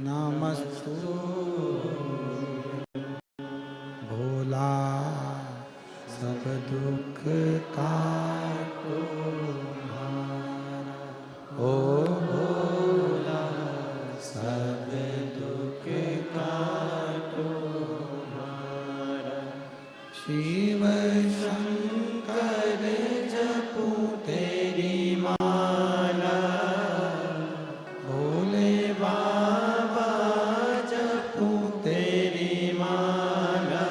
नमस्तु भोला सब दुख काटो हमारा। ओ भोला सब दुख काटो हमारा। शिव शंकर जपू तेरी माला, भोले बाबा जपू तेरी माला।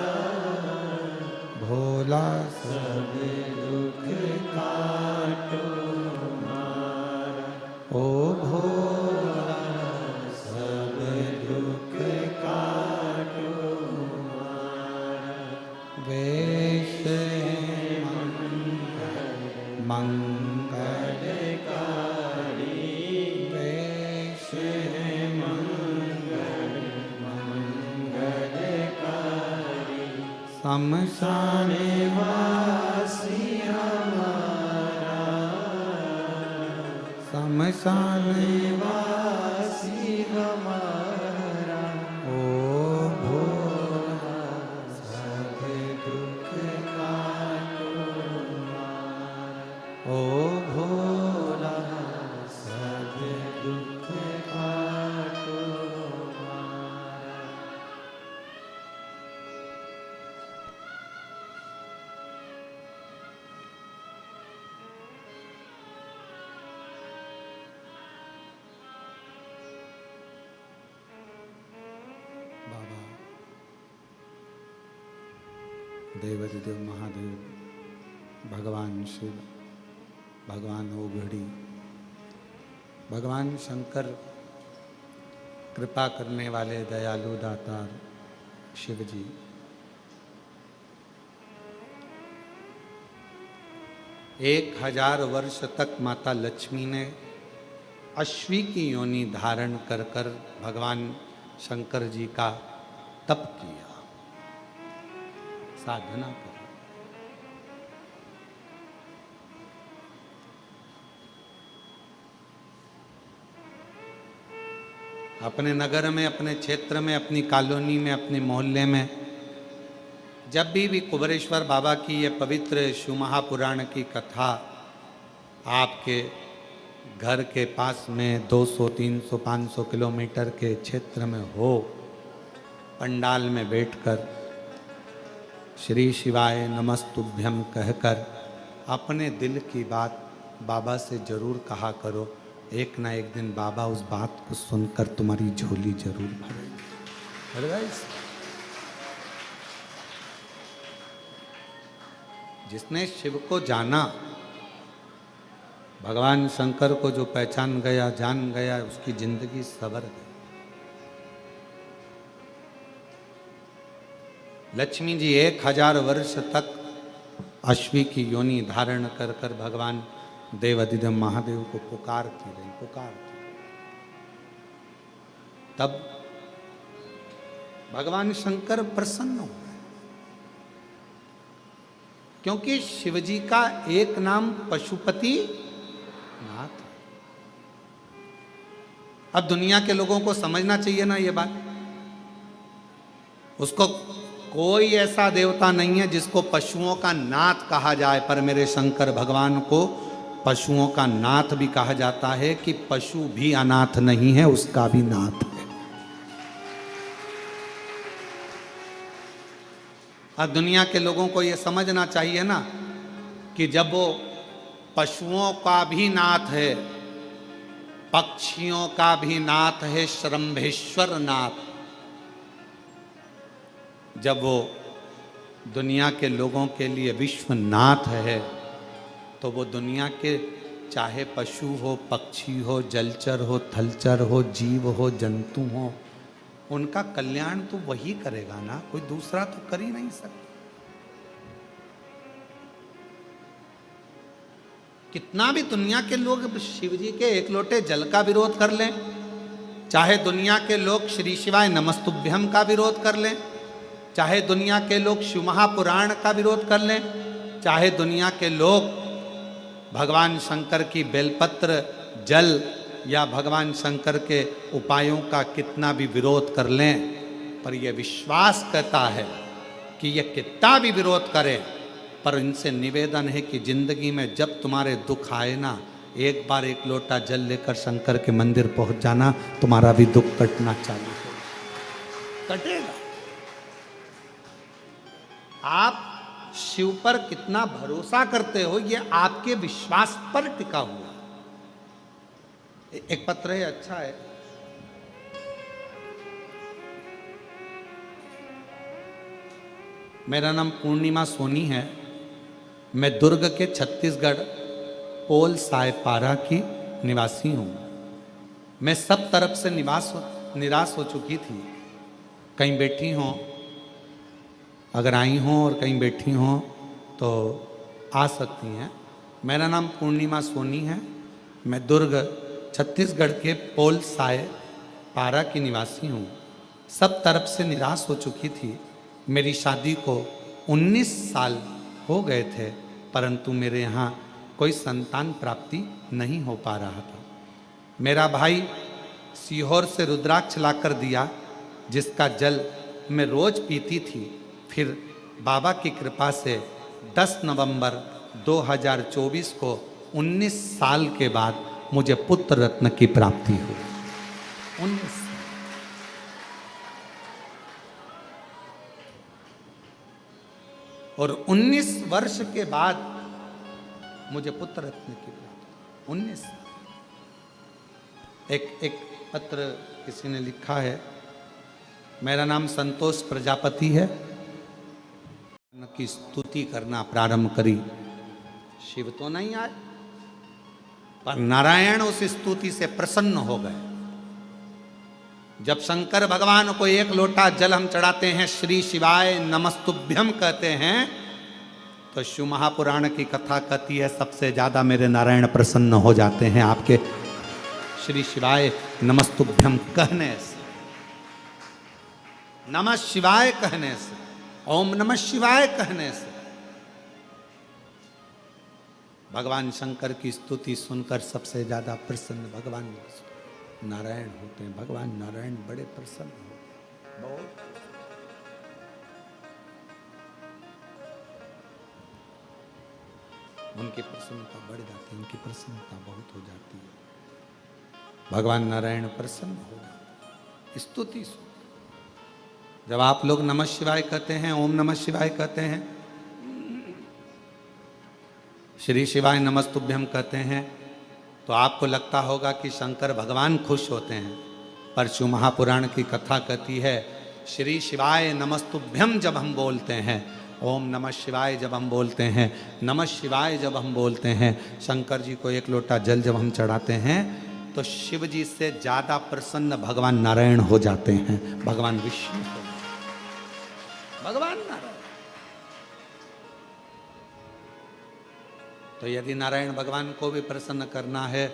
भोला सब दुख काटो हमारा। ओ भोला सब दुख काटो हमारा। वेश मंगलकारी, वेश मंगलकारी। शमशान वासी हमारा, शमशान वासी हमारा। ओ भोला सब दुख काटो हमारा। ओ भोला सब दुख काटो हमारा। बाबा देवाधिदेव महादेव, भगवान शिव, भगवान ओघड़ी, भगवान शंकर, कृपा करने वाले दयालु दातार शिव जी, 1000 वर्ष तक माता लक्ष्मी ने अश्वी की योनि धारण कर कर भगवान शंकर जी का तप किया, साधना की। अपने नगर में, अपने क्षेत्र में, अपनी कॉलोनी में, अपने मोहल्ले में जब भी कुबेरेश्वर बाबा की ये पवित्र शिव महापुराण की कथा आपके घर के पास में 200, 300, 500 किलोमीटर के क्षेत्र में हो, पंडाल में बैठकर श्री शिवाय नमस्तुभ्यम कहकर अपने दिल की बात बाबा से जरूर कहा करो। एक ना एक दिन बाबा उस बात को सुनकर तुम्हारी झोली जरूर भरेंगे। जिसने शिव को जाना, भगवान शंकर को जो पहचान गया, जान गया, उसकी जिंदगी सवर गई। लक्ष्मी जी 1000 वर्ष तक अश्वी की योनि धारण कर कर भगवान देवाधिदेव महादेव को पुकारती रही, पुकारती। तब भगवान शंकर प्रसन्न हो गए, क्योंकि शिवजी का एक नाम पशुपति नाथ। अब दुनिया के लोगों को समझना चाहिए ना ये बात। उसको कोई ऐसा देवता नहीं है जिसको पशुओं का नाथ कहा जाए, पर मेरे शंकर भगवान को पशुओं का नाथ भी कहा जाता है कि पशु भी अनाथ नहीं है, उसका भी नाथ है। अब दुनिया के लोगों को यह समझना चाहिए ना कि जब वो पशुओं का भी नाथ है, पक्षियों का भी नाथ है, श्रम्भेश्वर नाथ, जब वो दुनिया के लोगों के लिए विश्वनाथ है, तो वो दुनिया के चाहे पशु हो, पक्षी हो, जलचर हो, थलचर हो, जीव हो, जंतु हो, उनका कल्याण तो वही करेगा ना, कोई दूसरा तो कर ही नहीं सकता। कितना भी दुनिया के लोग शिव जी के एक लोटे जल का विरोध कर लें, चाहे दुनिया के लोग श्री शिवाय नमस्तुभ्यम का विरोध कर लें, चाहे दुनिया के लोग शिव महापुराण का विरोध कर लें, चाहे दुनिया के लोग भगवान शंकर की बेलपत्र जल या भगवान शंकर के उपायों का कितना भी विरोध कर लें, पर यह विश्वास कहता है कि यह कितना भी विरोध करे, पर इनसे निवेदन है कि जिंदगी में जब तुम्हारे दुख आए ना, एक बार एक लोटा जल लेकर शंकर के मंदिर पहुंच जाना, तुम्हारा भी दुख कटना चालू हो कटेगा। आप शिव पर कितना भरोसा करते हो, यह आपके विश्वास पर टिका हुआ। एक पत्र है, अच्छा है। मेरा नाम पूर्णिमा सोनी है। मैं दुर्ग के छत्तीसगढ़ पोल सायपारा की निवासी हूँ। मैं सब तरफ से निराश हो चुकी थी। कहीं बैठी हों, अगर आई हों और कहीं बैठी हों तो आ सकती हैं। मेरा नाम पूर्णिमा सोनी है। मैं दुर्ग छत्तीसगढ़ के पोल सायपारा की निवासी हूँ। सब तरफ से निराश हो चुकी थी। मेरी शादी को 19 साल हो गए थे, परंतु मेरे यहाँ कोई संतान प्राप्ति नहीं हो पा रहा था। मेरा भाई सीहोर से रुद्राक्ष लाकर दिया, जिसका जल मैं रोज पीती थी। फिर बाबा की कृपा से 10 नवंबर 2024 को 19 साल के बाद मुझे पुत्र रत्न की प्राप्ति हुई। 19 और 19 वर्ष के बाद मुझे पुत्र रत्न की प्राप्ति। 19। एक पत्र किसी ने लिखा है, मेरा नाम संतोष प्रजापति है। की स्तुति करना प्रारंभ करी, शिव तो नहीं आए, पर नारायण उस स्तुति से प्रसन्न हो गए। जब शंकर भगवान को एक लोटा जल हम चढ़ाते हैं, श्री शिवाय नमस्तुभ्यम कहते हैं, तो शिव महापुराण की कथा कहती है सबसे ज्यादा मेरे नारायण प्रसन्न हो जाते हैं आपके श्री शिवाय नमस्तुभ्यम कहने से, नमः शिवाय कहने से, ओम नमः शिवाय कहने से। भगवान शंकर की स्तुति सुनकर सबसे ज्यादा प्रसन्न भगवान नारायण होते हैं। भगवान नारायण बड़े प्रसन्न होते हैं, बहुत। उनकी प्रसन्नता बढ़ जाती है, उनकी प्रसन्नता बहुत हो जाती है। भगवान नारायण प्रसन्न हो जाते, स्तुति सुन। जब आप लोग नमः शिवाय कहते हैं, ओम नमः शिवाय कहते हैं, श्री शिवाय नमस्तुभ्यम कहते हैं, तो आपको लगता होगा कि शंकर भगवान खुश होते हैं। पर शिव महापुराण की कथा कहती है, श्री शिवाय नमस्तुभ्यम जब हम बोलते हैं, ओम नमः शिवाय जब हम बोलते हैं, नमः शिवाय जब हम बोलते हैं, शंकर जी को एक लोटा जल जब हम चढ़ाते हैं, तो शिव जी से ज्यादा प्रसन्न भगवान नारायण हो जाते हैं। भगवान विष्णु, भगवान नारायण। तो यदि नारायण भगवान को भी प्रसन्न करना है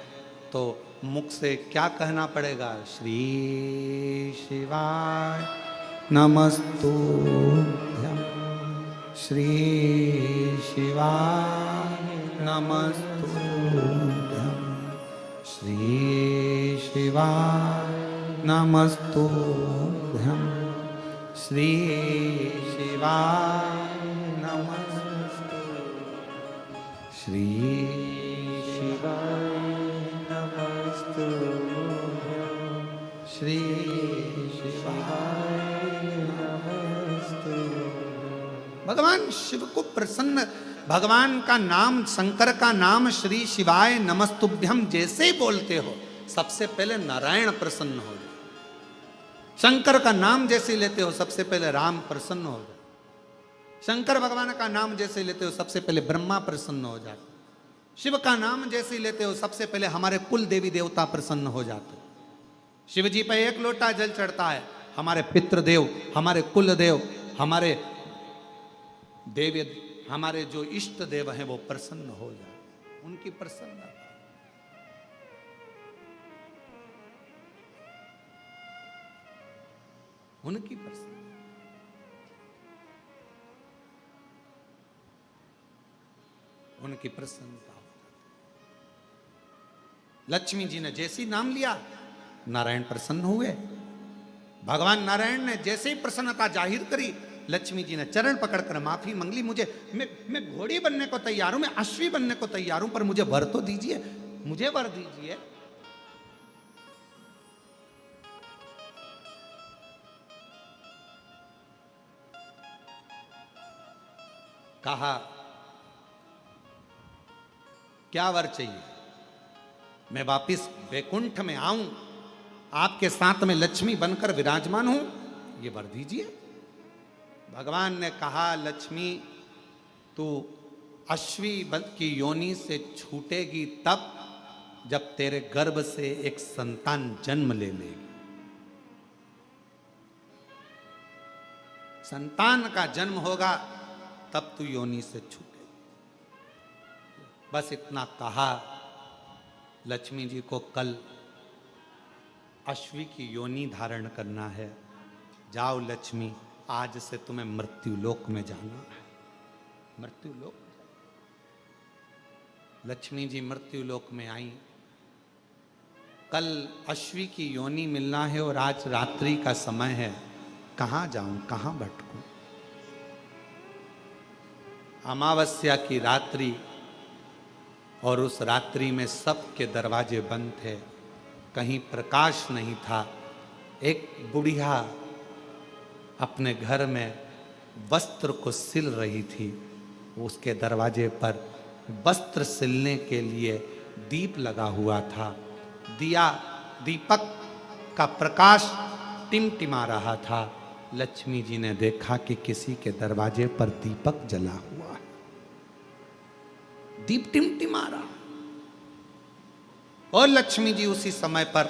तो मुख से क्या कहना पड़ेगा? श्री शिवाय नमस्तुभ्यम, श्री शिवाय नमस्तुभ्यम, श्री शिवाय नमस्तुभ्यम, श्री शिवाय श्री शिवाय नमस्तुभ्यं, श्री शिवाय नमस्तुभ्यं। भगवान शिव को प्रसन्न, भगवान का नाम, शंकर का नाम श्री शिवाय नमस्तुभ्यम जैसे ही बोलते हो, सबसे पहले नारायण प्रसन्न हो जाए। शंकर का नाम जैसे लेते हो, सबसे पहले राम प्रसन्न हो जाए। शंकर भगवान का नाम जैसे लेते हो, सबसे पहले ब्रह्मा प्रसन्न हो जाते। शिव का नाम जैसे लेते हो, सबसे पहले हमारे कुल देवी देवता प्रसन्न हो जाते। शिव जी पे एक लोटा जल चढ़ता है, हमारे पितृदेव, हमारे कुल देव, हमारे देव, हमारे जो इष्ट देव हैं वो प्रसन्न हो जाते। उनकी प्रसन्नता, उनकी प्रसन्नता, उनकी प्रसन्नता। लक्ष्मी जी ने जैसे ही नाम लिया, नारायण प्रसन्न हुए। भगवान नारायण ने जैसे ही प्रसन्नता जाहिर करी, लक्ष्मी जी ने चरण पकड़कर माफी मांगली। मैं घोड़ी बनने को तैयार हूं, मैं अश्वी बनने को तैयार हूं, पर मुझे वर तो दीजिए, मुझे वर दीजिए। कहा क्या वर चाहिए? मैं वापिस वैकुंठ में आऊं, आपके साथ में लक्ष्मी बनकर विराजमान हूं, ये वर दीजिए। भगवान ने कहा, लक्ष्मी तू अश्वी की योनि से छूटेगी तब जब तेरे गर्भ से एक संतान जन्म ले लेगी। संतान का जन्म होगा तब तू योनि से छूटेगी। बस इतना कहा। लक्ष्मी जी को कल अश्वी की योनि धारण करना है। जाओ लक्ष्मी, आज से तुम्हें मृत्यु लोक में जाना है। मृत्यु लोक। लक्ष्मी जी मृत्यु लोक में आई। कल अश्वी की योनि मिलना है और आज रात्रि का समय है। कहां जाऊं, कहां भटकूं? अमावस्या की रात्रि, और उस रात्रि में सबके दरवाजे बंद थे, कहीं प्रकाश नहीं था। एक बुढ़िया अपने घर में वस्त्र को सिल रही थी। उसके दरवाजे पर वस्त्र सिलने के लिए दीप लगा हुआ था। दीपक का प्रकाश टिमटिमा रहा था। लक्ष्मी जी ने देखा कि किसी के दरवाजे पर दीपक जला हुआ है, दीप टिमटिमा रहा। और लक्ष्मी जी उसी समय पर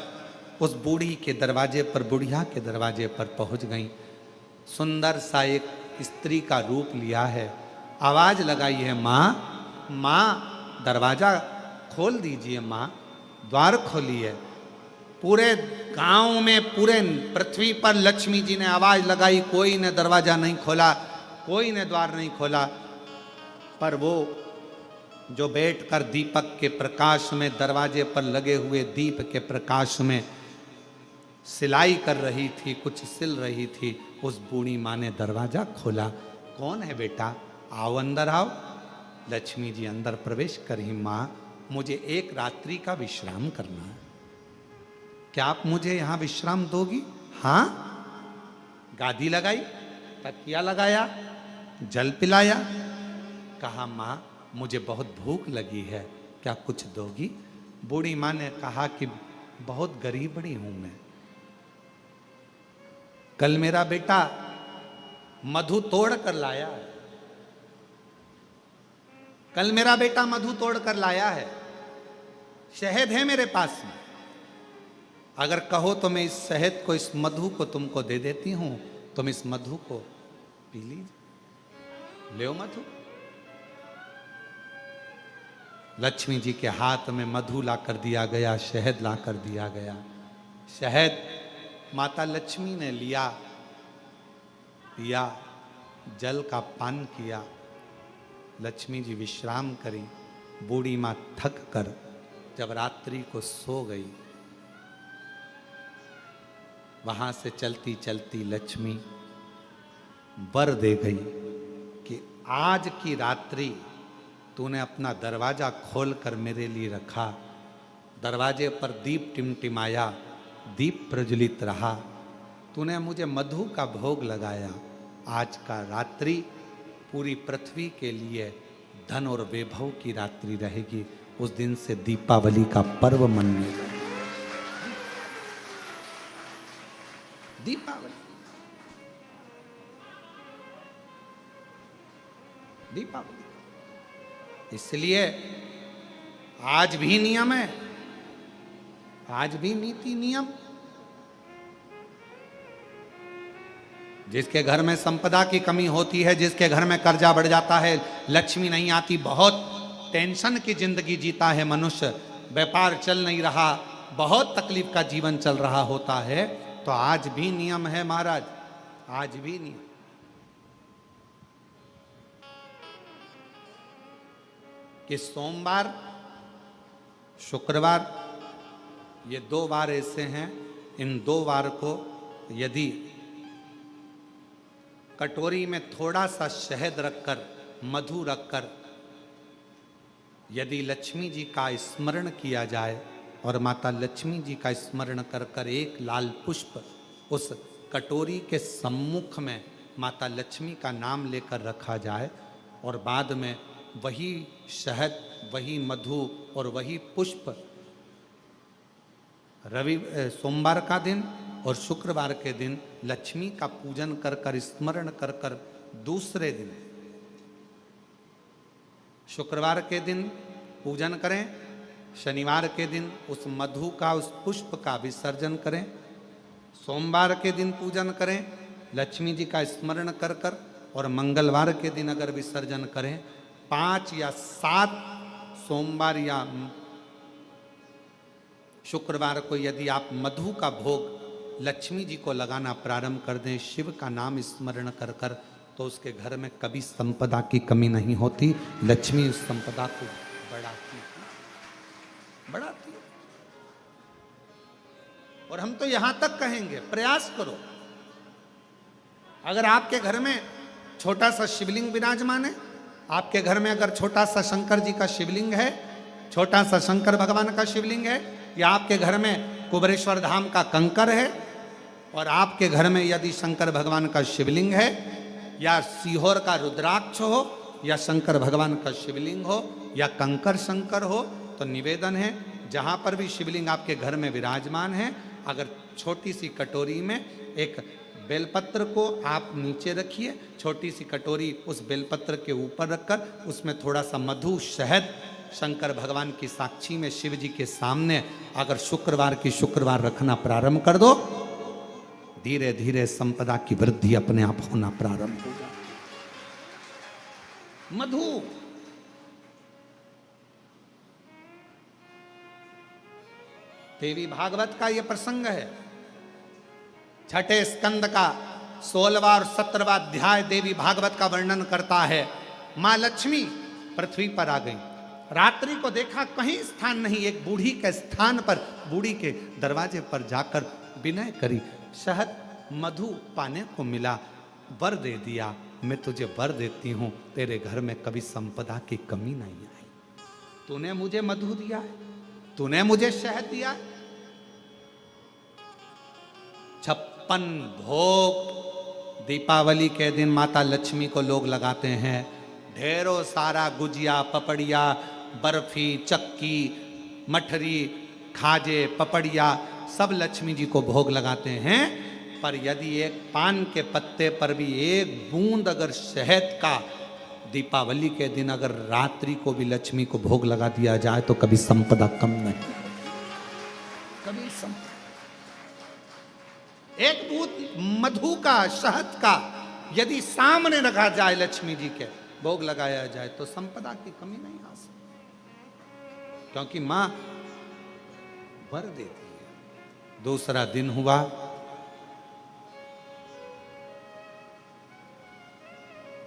उस बूढ़ी के दरवाजे पर, बुढ़िया के दरवाजे पर पहुंच गई। सुंदर सा एक स्त्री का रूप लिया है। आवाज लगाई है, माँ माँ दरवाजा खोल दीजिए, माँ द्वार खोलिए। पूरे गांव में, पूरे पृथ्वी पर लक्ष्मी जी ने आवाज लगाई, कोई ने दरवाजा नहीं खोला, कोई ने द्वार नहीं खोला। पर वो जो बैठकर दीपक के प्रकाश में, दरवाजे पर लगे हुए दीप के प्रकाश में सिलाई कर रही थी, कुछ सिल रही थी, उस बूढ़ी माँ ने दरवाजा खोला। कौन है बेटा? आओ अंदर आओ। लक्ष्मी जी अंदर प्रवेश करी। माँ, मुझे एक रात्रि का विश्राम करना है, क्या आप मुझे यहां विश्राम दोगी? हाँ। गादी लगाई, तकिया लगाया, जल पिलाया। कहा, माँ मुझे बहुत भूख लगी है, क्या कुछ दोगी? बूढ़ी माँ ने कहा कि बहुत गरीबड़ी हूं मैं। कल मेरा बेटा मधु तोड़ कर लाया है, कल मेरा बेटा मधु तोड़ कर लाया है, शहद है मेरे पास में, अगर कहो तो मैं इस शहद को, इस मधु को तुमको दे देती हूं, तुम इस मधु को पी लीजिए, ले मधु। लक्ष्मी जी के हाथ में मधु ला कर दिया गया, शहद ला कर दिया गया। शहद माता लक्ष्मी ने लिया, पिया, जल का पान किया। लक्ष्मी जी विश्राम करी। बूढ़ी माँ थक कर जब रात्रि को सो गई, वहां से चलती चलती लक्ष्मी वर दे गई कि आज की रात्रि तूने अपना दरवाजा खोलकर मेरे लिए रखा, दरवाजे पर दीप टिमटिमाया, दीप प्रज्वलित रहा, तूने मुझे मधु का भोग लगाया। आज का रात्रि पूरी पृथ्वी के लिए धन और वैभव की रात्रि रहेगी। उस दिन से दीपावली का पर्व मनने लगा। दीपावली, दीपावली। इसलिए आज भी नियम है, आज भी नीति नियम। जिसके घर में संपदा की कमी होती है, जिसके घर में कर्जा बढ़ जाता है, लक्ष्मी नहीं आती, बहुत टेंशन की जिंदगी जीता है मनुष्य, व्यापार चल नहीं रहा, बहुत तकलीफ का जीवन चल रहा होता है, तो आज भी नियम है महाराज, आज भी नियम। कि सोमवार, शुक्रवार ये 2 वार ऐसे हैं, इन 2 वार को यदि कटोरी में थोड़ा सा शहद रखकर, मधु रखकर यदि लक्ष्मी जी का स्मरण किया जाए और माता लक्ष्मी जी का स्मरण कर कर एक लाल पुष्प उस कटोरी के सम्मुख में माता लक्ष्मी का नाम लेकर रखा जाए और बाद में वही शहद, वही मधु और वही पुष्प सोमवार का दिन और शुक्रवार के दिन लक्ष्मी का पूजन कर कर, स्मरण कर कर, दूसरे दिन शुक्रवार के दिन पूजन करें, शनिवार के दिन उस मधु का, उस पुष्प का विसर्जन करें, सोमवार के दिन पूजन करें लक्ष्मी जी का स्मरण कर कर, और मंगलवार के दिन अगर विसर्जन करें, 5 या 7 सोमवार या शुक्रवार को यदि आप मधु का भोग लक्ष्मी जी को लगाना प्रारंभ कर दें, शिव का नाम स्मरण कर कर, तो उसके घर में कभी संपदा की कमी नहीं होती। लक्ष्मी उस संपदा को बढ़ाती है। और हम तो यहां तक कहेंगे, प्रयास करो, अगर आपके घर में छोटा सा शिवलिंग विराजमान है, आपके घर में अगर छोटा सा शंकर जी का शिवलिंग है, छोटा सा शंकर भगवान का शिवलिंग है, या आपके घर में कुबेरेश्वर धाम का कंकर है, और आपके घर में यदि शंकर भगवान का शिवलिंग है, या सीहोर का रुद्राक्ष हो, या शंकर भगवान का शिवलिंग हो, या कंकर शंकर हो, तो निवेदन है जहां पर भी शिवलिंग आपके घर में विराजमान है, अगर छोटी सी कटोरी में एक बेलपत्र को आप नीचे रखिए, छोटी सी कटोरी उस बेलपत्र के ऊपर रखकर उसमें थोड़ा सा मधु, शहद, शंकर भगवान की साक्षी में शिव जी के सामने अगर शुक्रवार की शुक्रवार रखना प्रारंभ कर दो, धीरे धीरे संपदा की वृद्धि अपने आप होना प्रारंभ होगा। मधु देवी भागवत का यह प्रसंग है, छठे स्कंद का 16वां और 17वां अध्याय देवी भागवत का वर्णन करता है। मां लक्ष्मी पृथ्वी पर आ गई, रात्रि को देखा कहीं स्थान नहीं, एक बूढ़ी के स्थान पर, बूढ़ी के दरवाजे पर जाकर विनय करी, शहद मधु पाने को मिला, वर दे दिया, मैं तुझे वर देती हूं, तेरे घर में कभी संपदा की कमी नहीं आई। तूने मुझे मधु दिया है, तूने मुझे शहद दिया है। 56 भोग दीपावली के दिन माता लक्ष्मी को लोग लगाते हैं, ढेरों सारा गुजिया, पपड़िया, बर्फी, चक्की, मठरी, खाजे, पपड़िया सब लक्ष्मी जी को भोग लगाते हैं। पर यदि एक पान के पत्ते पर भी एक बूंद अगर शहद का दीपावली के दिन अगर रात्रि को भी लक्ष्मी को भोग लगा दिया जाए तो कभी संपदा कम नहीं, कभी संपदा। एक बूंद मधु का, शहद का यदि सामने रखा जाए, लक्ष्मी जी के भोग लगाया जाए, तो संपदा की कमी नहीं आ सकती, क्योंकि मां वर देती है। दूसरा दिन हुआ,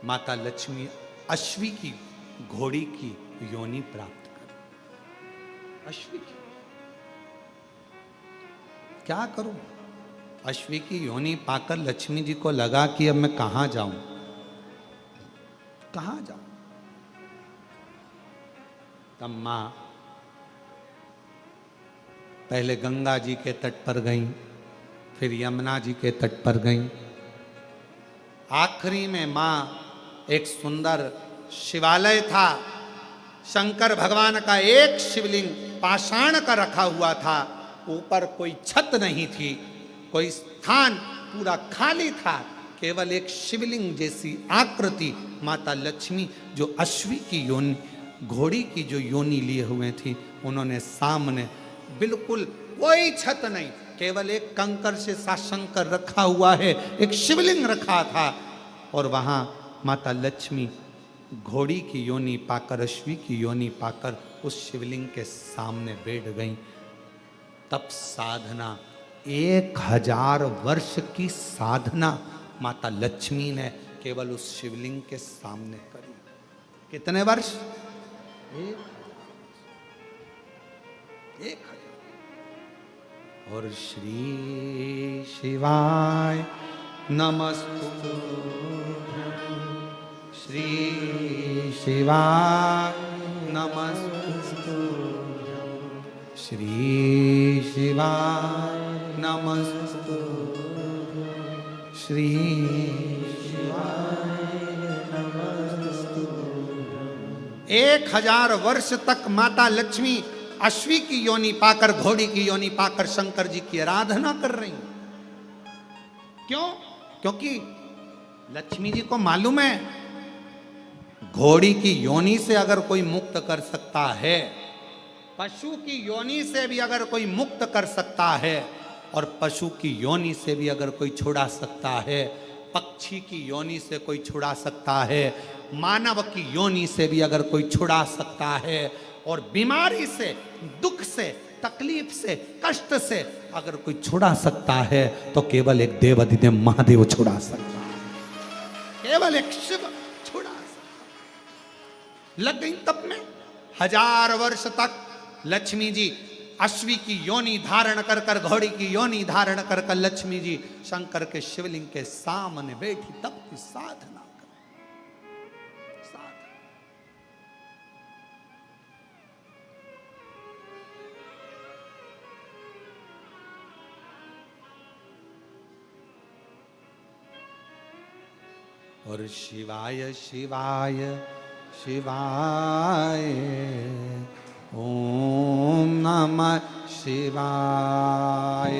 माता लक्ष्मी अश्वी की घोड़ी की योनि प्राप्त कर। अश्वी की क्या करूं, अश्वी की योनि पाकर लक्ष्मी जी को लगा कि अब मैं कहां जाऊं, कहां जाऊं। तब मां पहले गंगा जी के तट पर गई, फिर यमुना जी के तट पर गई, आखिरी में मां एक सुंदर शिवालय था, शंकर भगवान का एक शिवलिंग पाषाण का रखा हुआ था, ऊपर कोई छत नहीं थी, कोई स्थान, पूरा खाली था, केवल एक शिवलिंग जैसी आकृति माता लक्ष्मी जो अश्वी की योनि, घोड़ी की जो योनि लिए हुए थी, उन्होंने सामने बिल्कुल कोई छत नहीं, केवल एक कंकर से शंकर रखा हुआ है, एक शिवलिंग रखा था, और वहां माता लक्ष्मी घोड़ी की योनि पाकर, अश्वी की योनि पाकर उस शिवलिंग के सामने बैठ गई। तप साधना, 1000 वर्ष की साधना माता लक्ष्मी ने केवल उस शिवलिंग के सामने करी। कितने वर्ष? 1000। और श्री शिवाय नमस्तुभ्यं, श्री शिवाय नमस्तुभ्यं, श्री शिवाय नमस्तुभ्यं, श्री शिवाय नमस्तुभ्यं। 1000 वर्ष तक माता लक्ष्मी अश्वी की योनि पाकर, घोड़ी की योनि पाकर शंकर जी की आराधना कर रही। क्यों? क्योंकि लक्ष्मी जी को मालूम है घोड़ी की योनि से अगर कोई मुक्त कर सकता है, पशु की योनि से भी अगर कोई मुक्त कर सकता है, और पशु की योनि से भी अगर कोई छुड़ा सकता है, पक्षी की योनि से कोई छुड़ा सकता है, मानव की योनि से भी अगर कोई छुड़ा सकता है, और बीमारी से, दुख से, तकलीफ से, कष्ट से अगर कोई छुड़ा सकता है, तो केवल एक देवाधिदेव महादेव छुड़ा सकता है, केवल एक शिव छुड़ा सकता है। लग गई तप में। 1000 वर्ष तक लक्ष्मी जी अश्वी की योनि धारण कर कर, घोड़ी की योनि धारण कर कर लक्ष्मी जी शंकर के शिवलिंग के सामने बैठी तप की साधना कर। और शिवाय शिवाय शिवाय ओम नमः शिवाय।